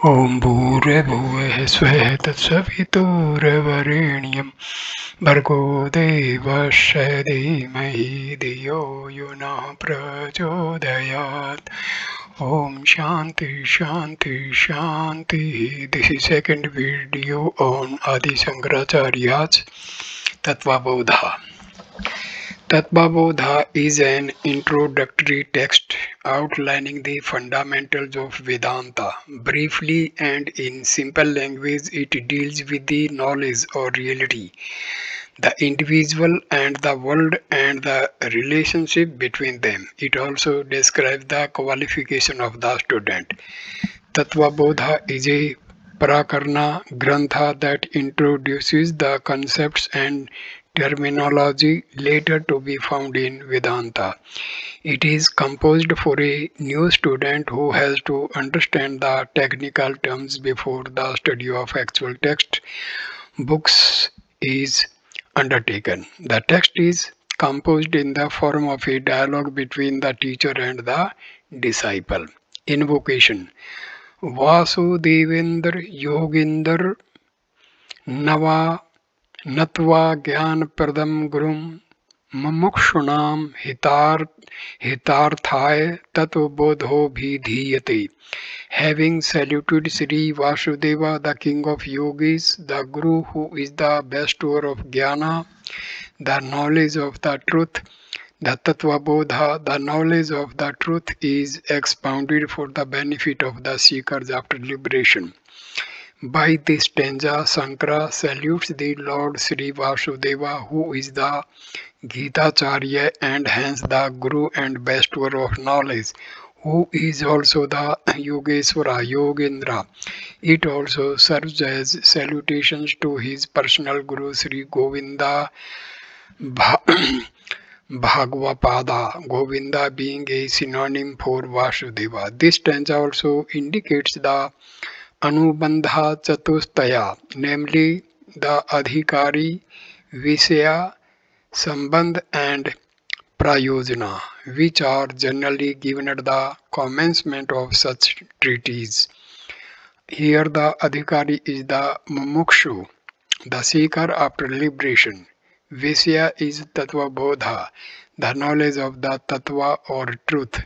Om Bhurabhuvah Svah Tatsavituravarinyam Bhargo Devasya Dhimahi Dhiyo Yuna Prachodayat. Om Shanti Shanti Shanti. This is second video on Adi Shankaracharya's Tattva Bodha. Tattva Bodha is an introductory text outlining the fundamentals of Vedanta. Briefly and in simple language, it deals with the knowledge or reality, the individual and the world, and the relationship between them. It also describes the qualification of the student. Tattva Bodha is a Prakarana Grantha that introduces the concepts and terminology later to be found in Vedanta. It is composed for a new student who has to understand the technical terms before the study of actual text books is undertaken. The text is composed in the form of a dialogue between the teacher and the disciple. Invocation. Vasudevendra Yogindra नवा नत्वा ज्ञानप्रदं गुरुं मुमुक्षूणां हितार्थाय तत्त्वबोधोऽभिधीयते. Having saluted Sri Vasudeva, the king of yogis, the Guru who is the bestower of jnana, the knowledge of the truth, the Tattvabodha, the knowledge of the truth, is expounded for the benefit of the seekers after liberation. By this stanza, Shankara salutes the Lord Sri Vasudeva, who is the Gitacharya and hence the Guru and bestower of knowledge, who is also the Yogeshwara, Yogendra. It also serves as salutations to his personal Guru Sri Govinda Bhagavapada, Govinda being a synonym for Vasudeva. This stanza also indicates the Anubandha Chatustaya, namely the Adhikari, Vishaya, Sambandh and Prayojana, which are generally given at the commencement of such treaties. Here the Adhikari is the Mumukshu, the seeker after liberation. Vishya is Tattva Bodha, the knowledge of the Tattva or truth.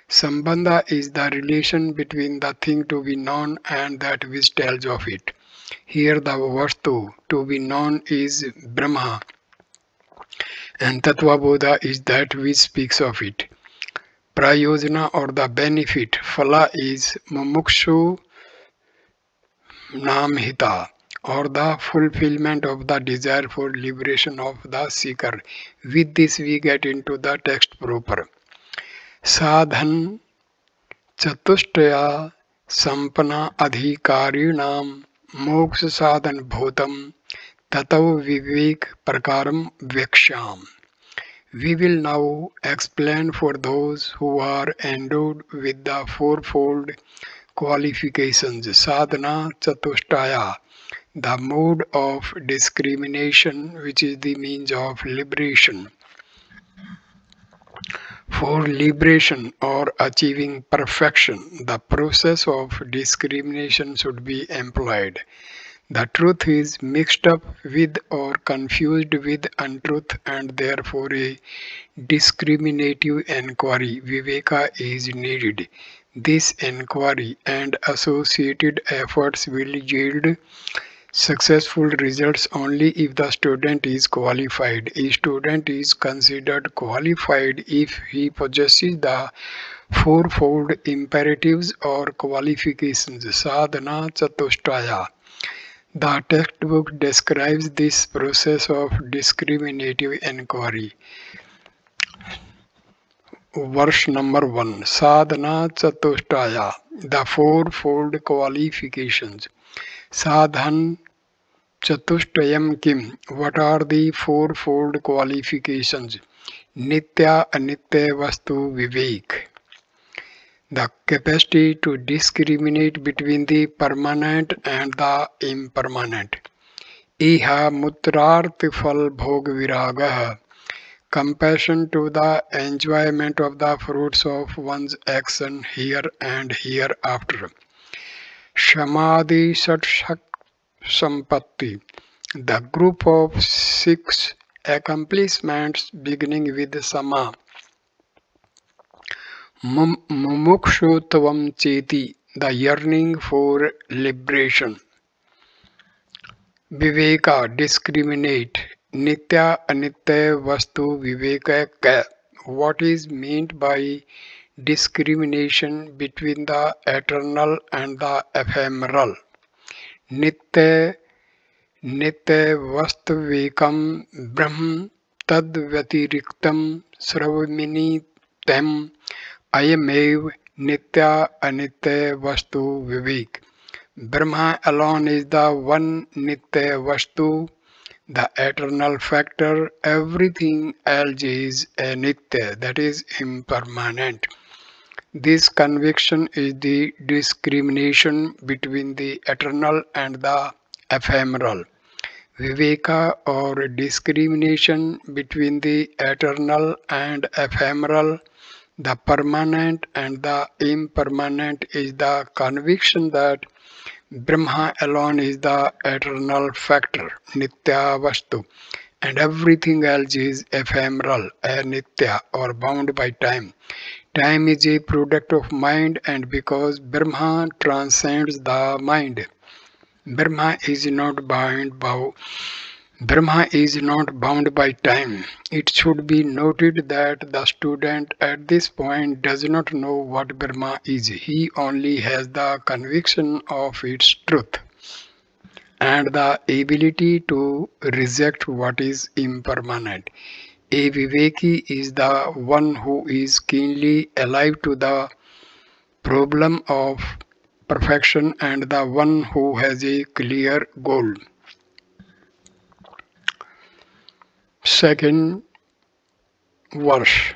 Sambandha is the relation between the thing to be known and that which tells of it. Here the Vastu to be known is Brahma, and Tattva Bodha is that which speaks of it. Prayojana or the benefit, Phala, is Mumukshu Namhita, or the fulfillment of the desire for liberation of the seeker. With this we get into the text proper. Sadhan Chatushtaya Sampana Adhikarinam Moksha Sadhan Bhutam Tatav Vivek Prakaram Veksham. We will now explain for those who are endowed with the fourfold qualifications Sadhana Chatushtaya, the mode of discrimination which is the means of liberation. For liberation or achieving perfection, the process of discrimination should be employed. The truth is mixed up with or confused with untruth, and therefore a discriminative enquiry, viveka, is needed. This enquiry and associated efforts will yield successful results only if the student is qualified. A student is considered qualified if he possesses the fourfold imperatives or qualifications, sadhana chatushtaya. The textbook describes this process of discriminative enquiry. Verse number 1. Sadhana chatushtaya, the fourfold qualifications. Sadhan Chatushtayam Kim. What are the fourfold qualifications? Nitya Anitya Vastu Vivek. The capacity to discriminate between the permanent and the impermanent. Iha Mutrarth Phal Bhog Viragah. Compassion to the enjoyment of the fruits of one's action here and hereafter. Samadhi Sat Sampatti, the group of 6 accomplishments beginning with Sama. Mumukshutvam Cheti, the yearning for liberation. Viveka, discriminate. Nitya Anitya Vastu Viveka. What is meant by discrimination between the eternal and the ephemeral? Nitya Nitya Vastavekam Brahm Tad Vyatiriktam Sravamini Tem Ayamev Nitya Anitya Vastu Vivek. Brahma alone is the one Nitya Vastu, the eternal factor. Everything else is anitya, that is impermanent. This conviction is the discrimination between the eternal and the ephemeral. Viveka, or discrimination between the eternal and ephemeral, the permanent and the impermanent, is the conviction that Brahma alone is the eternal factor, Nitya Vastu, and everything else is ephemeral, anitya, or bound by time. Time is a product of mind, and because Brahma transcends the mind, Brahma is not bound by time. It should be noted that the student at this point does not know what Brahma is. He only has the conviction of its truth and the ability to reject what is impermanent. A Viveki is the one who is keenly alive to the problem of perfection and the one who has a clear goal. Second verse.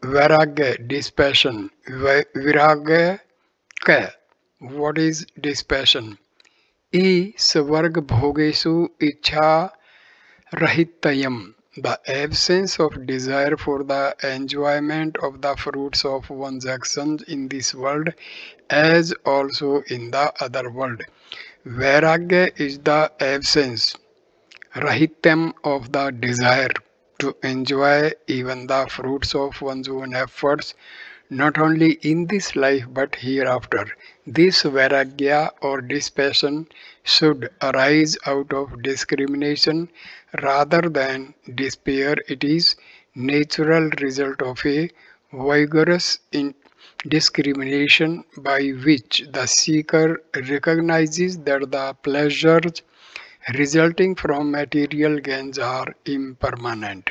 Vairagya, dispassion. Viragya ka. What is dispassion? E svarg bhogesu ichha rahitayam. The absence of desire for the enjoyment of the fruits of one's actions in this world as also in the other world. Vairagya is the absence, rahityam, of the desire to enjoy even the fruits of one's own efforts, not only in this life but hereafter. This vairagya or dispassion should arise out of discrimination rather than despair. It is natural result of a vigorous discrimination by which the seeker recognizes that the pleasures resulting from material gains are impermanent.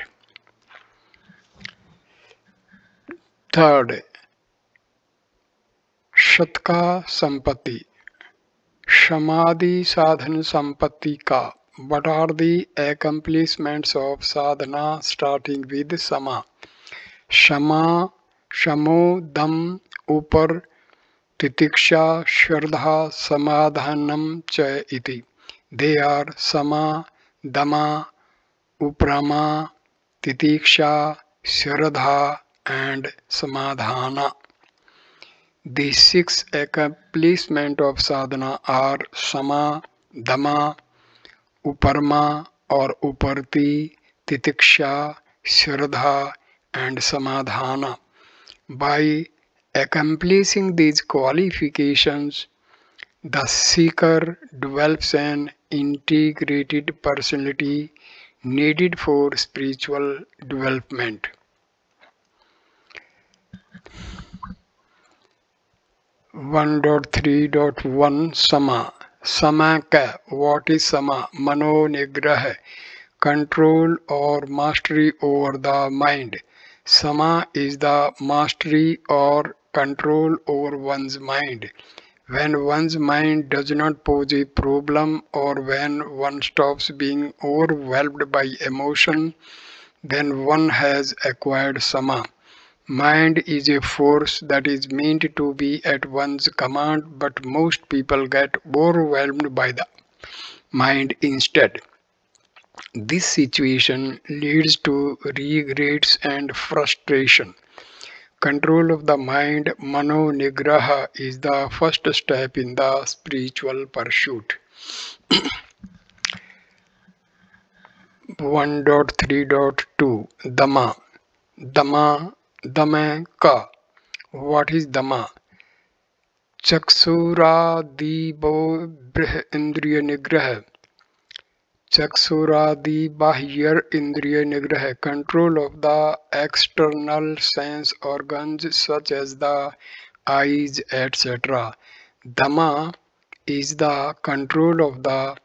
Third, Shatka Sampatti, Samadhi Sadhana Sampatti Ka. What are the accomplishments of sadhana starting with Sama? Shama, Shamo, Dam, Upar, Titiksha, Shraddha, Samadhanam Cha iti. They are Sama, Dama, Uprama, Titiksha, Shraddha, and Samadhana. The 6 accomplishments of sadhana are Sama, Dama, Uparma or Uparti, Titiksha, Shraddha, and Samadhana. By accomplishing these qualifications, the seeker develops an integrated personality needed for spiritual development. 1.3.1 Sama. Sama ka. What is Sama? Mano Nigraha. Control or mastery over the mind. Sama is the mastery or control over one's mind. When one's mind does not pose a problem, or when one stops being overwhelmed by emotion, then one has acquired Sama. Mind is a force that is meant to be at one's command, but most people get overwhelmed by the mind instead. This situation leads to regrets and frustration. Control of the mind, mano nigraha, is the first step in the spiritual pursuit. 1.3.2 Dhamma. Dhamma, Dhamma ka. What is Dhamma? चक्षुरादिबो इंद्रिय निग्रह. चक्षुरादि बाह्य इंद्रिय निग्रह. Control of the external sense organs such as the eyes, etc. Dhamma is the control of the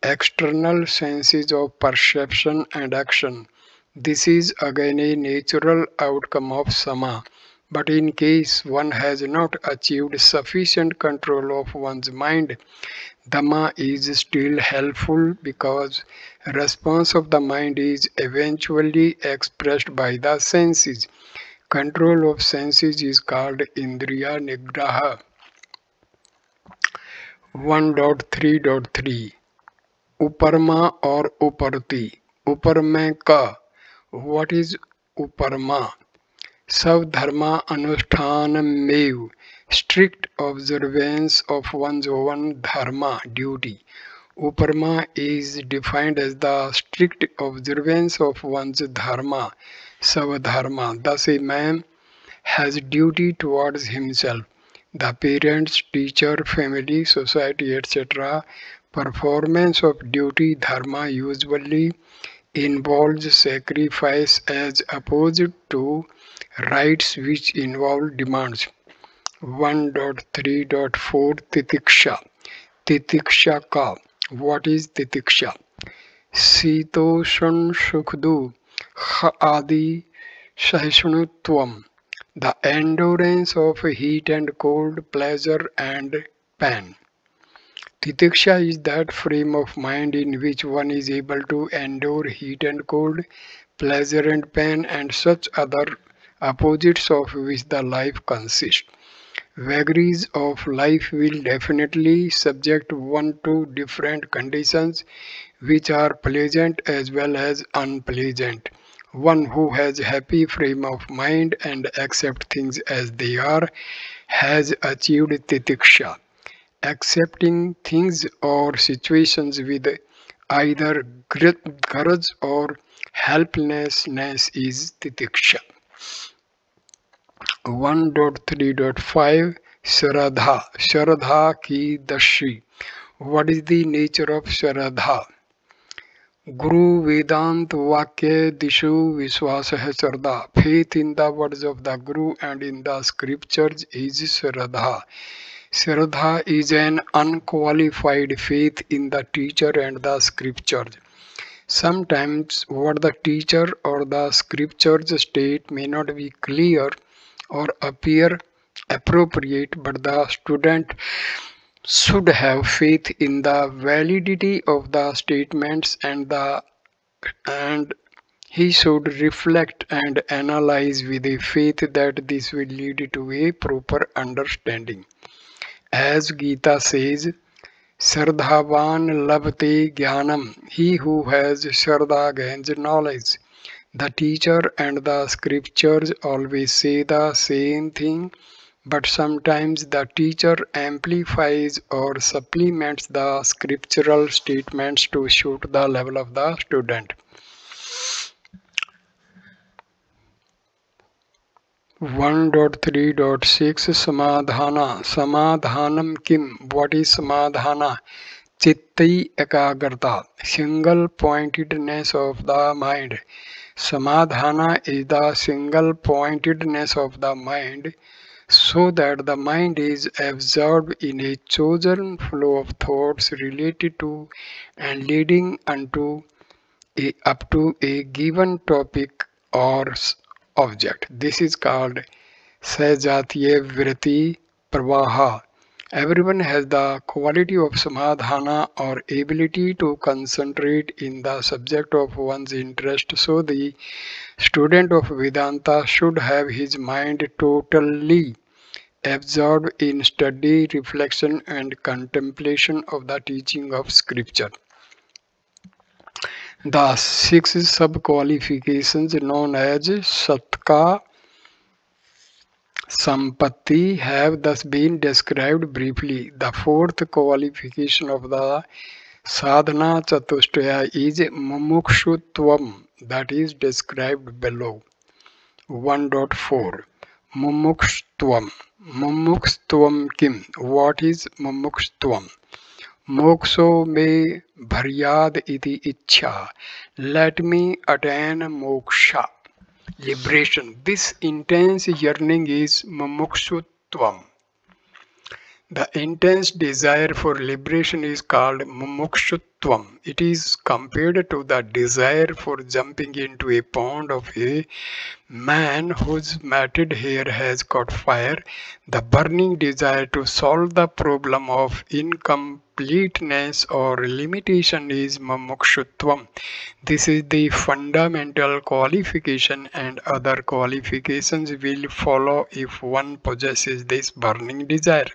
external senses of perception and action. This is again a natural outcome of sama. But in case one has not achieved sufficient control of one's mind, Dhamma is still helpful because response of the mind is eventually expressed by the senses. Control of senses is called Indriya Nigraha. 1.3.3 Uparma or Uparti. Uparma ka. What is Uparma? Sav dharma anushthanam, strict observance of one's own dharma, duty. Uparma is defined as the strict observance of one's dharma, savadharma. Thus a man has duty towards himself, the parents, teacher, family, society, etc. Performance of duty dharma usually involves sacrifice as opposed to rights which involve demands. 1.3.4 Titiksha. Titiksha ka. What is titiksha? Sitoshan Sukdu Adi Sahishnutvam. The endurance of heat and cold, pleasure and pain. Titiksha is that frame of mind in which one is able to endure heat and cold, pleasure and pain, and such other opposites of which the life consists. Vagaries of life will definitely subject one to different conditions which are pleasant as well as unpleasant. One who has happy frame of mind and accepts things as they are has achieved titiksha. Accepting things or situations with either grudge or helplessness is titiksha. 1.3.5 Shraddha. Shraddha ki dashi. What is the nature of Shraddha? Guru Vedant Vakya Dishu Viswasa hai Shraddha. Faith in the words of the Guru and in the scriptures is Shraddha. Shraddha is an unqualified faith in the teacher and the scriptures. Sometimes what the teacher or the scriptures state may not be clear or appear appropriate, but the student should have faith in the validity of the statements and he should reflect and analyze with a faith that this will lead to a proper understanding. As Gita says, Shraddhavan labhate jnanam. He who has Shraddha gains knowledge. The teacher and the scriptures always say the same thing, but sometimes the teacher amplifies or supplements the scriptural statements to suit the level of the student. 1.3.6 Samadhana. Samadhanam kim. What is samadhana? Chittai ekagrata. Single pointedness of the mind. Samadhana is the single pointedness of the mind, so that the mind is absorbed in a chosen flow of thoughts related to and leading up to a given topic or object. This is called Sahajatiya Vritti Pravaha. Everyone has the quality of samadhana or ability to concentrate in the subject of one's interest, so the student of Vedanta should have his mind totally absorbed in study, reflection and contemplation of the teaching of scripture. The 6 sub-qualifications known as Satka, Sampatti have thus been described briefly. The fourth qualification of the sadhana chatushtaya is mumukshutvam, that is described below. 1.4 Mumukshutvam. Mumukshutvam kim? What is mumukshutvam? Moksho me bharyad iti ichha. Let me attain moksha, liberation. This intense yearning is mumukshutvam. The intense desire for liberation is called mumukshutvam. It is compared to the desire for jumping into a pond of a man whose matted hair has caught fire. The burning desire to solve the problem of incompleteness or limitation is mumukshutvam. This is the fundamental qualification, and other qualifications will follow if one possesses this burning desire.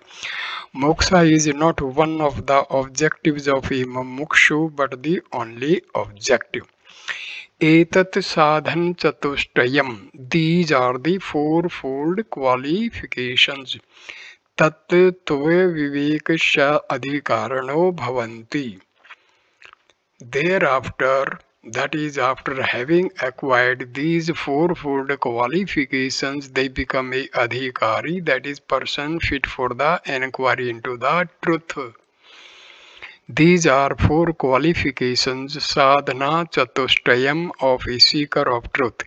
Moksha is not one of the objectives of a mumukshu, but the only objective. Etat sadhan chatushtayam. These are the fourfold qualifications. Tattva vivekasya adhikarano bhavanti. Thereafter, that is, after having acquired these fourfold qualifications, they become a adhikari, that is, person fit for the inquiry into the truth. These are four qualifications, sadhana chatushtayam, of a seeker of truth.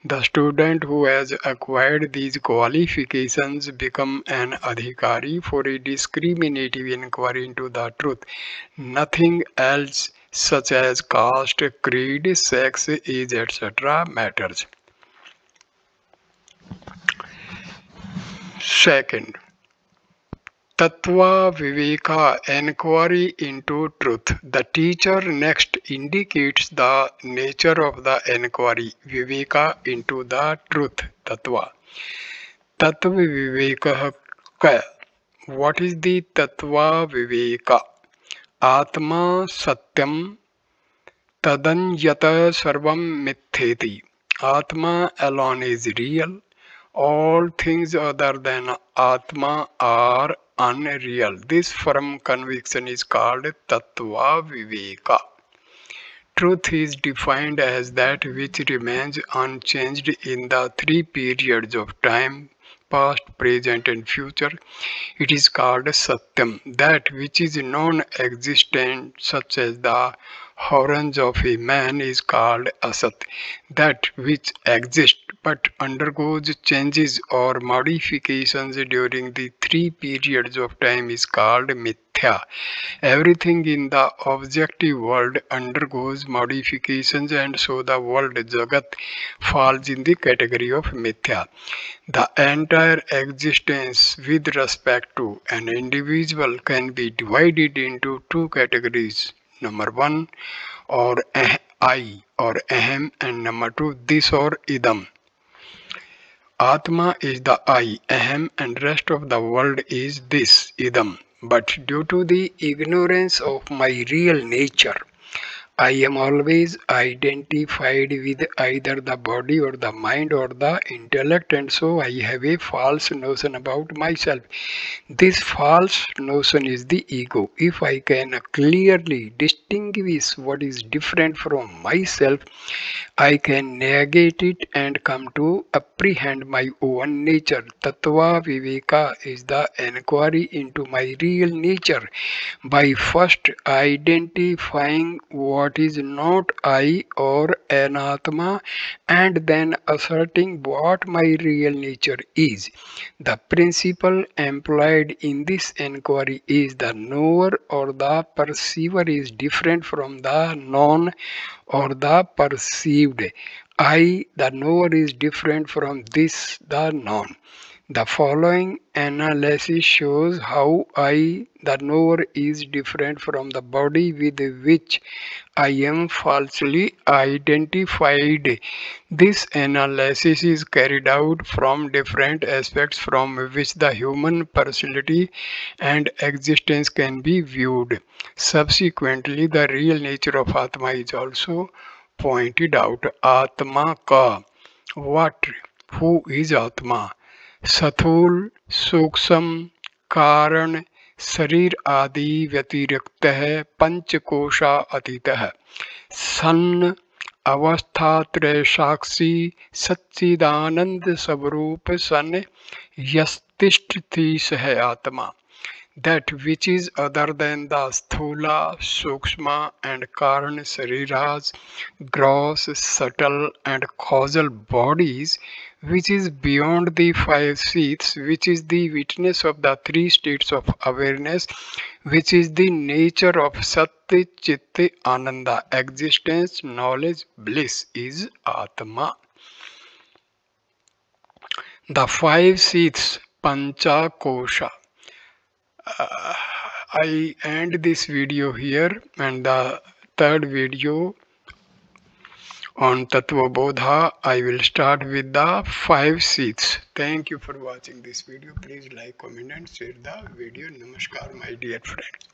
The student who has acquired these qualifications become an adhikari for a discriminative inquiry into the truth. Nothing else, such as caste, creed, sex, age, etc. matters. Second, Tattva Viveka, inquiry into truth. The teacher next indicates the nature of the inquiry, Viveka, into the truth, Tattva. Tattva Viveka. What is the Tattva Viveka? Atma Satyam Tadanyata Sarvam Mitheti. Atma alone is real. All things other than Atma are unreal. This firm conviction is called Tattva Viveka. Truth is defined as that which remains unchanged in the three periods of time, past, present, and future. It is called Satyam. That which is non-existent, such as the horns of a man, is called Asat. That which exists but undergoes changes or modifications during the three periods of time is called Mithya. Everything in the objective world undergoes modifications, and so the world Jagat falls in the category of Mithya. The entire existence with respect to an individual can be divided into two categories. Number one, or I or Ahem, and number two, this or Idam. Atma is the I, Ahem, and rest of the world is this, Idam. But due to the ignorance of my real nature, I am always identified with either the body or the mind or the intellect, and so I have a false notion about myself. This false notion is the ego. If I can clearly distinguish what is different from myself, I can negate it and come to apprehend my own nature. Tattva Viveka is the inquiry into my real nature by first identifying what is not I or anatma, and then asserting what my real nature is. The principle employed in this inquiry is the knower or the perceiver is different from the known or the perceived. I, the knower, is different from this, the known. The following analysis shows how I, the knower, is different from the body with which I am falsely identified. This analysis is carried out from different aspects from which the human personality and existence can be viewed. Subsequently, the real nature of Atma is also pointed out. Atma ka. What? Who is Atma? स्थूल सूक्ष्म कारण शरीर आदि व्यतिरिक्तः पंचकोशा अतीतः सन् अवस्थात्रय साक्षी सच्चिदानंद स्वरूप सन यस्तिष्ठति सह आत्मा, that which is other than the sthula, sukshma and karana shariras, gross, subtle and causal bodies, which is beyond the five seats, which is the witness of the three states of awareness, which is the nature of Satya, Chitta, Ananda, existence, knowledge, bliss, is Atma. The five seats, Pancha Kosha. I end this video here, and the third video on Tattvabodha I will start with the five seats. Thank you for watching this video. Please like, comment and share the video. Namaskar my dear friends.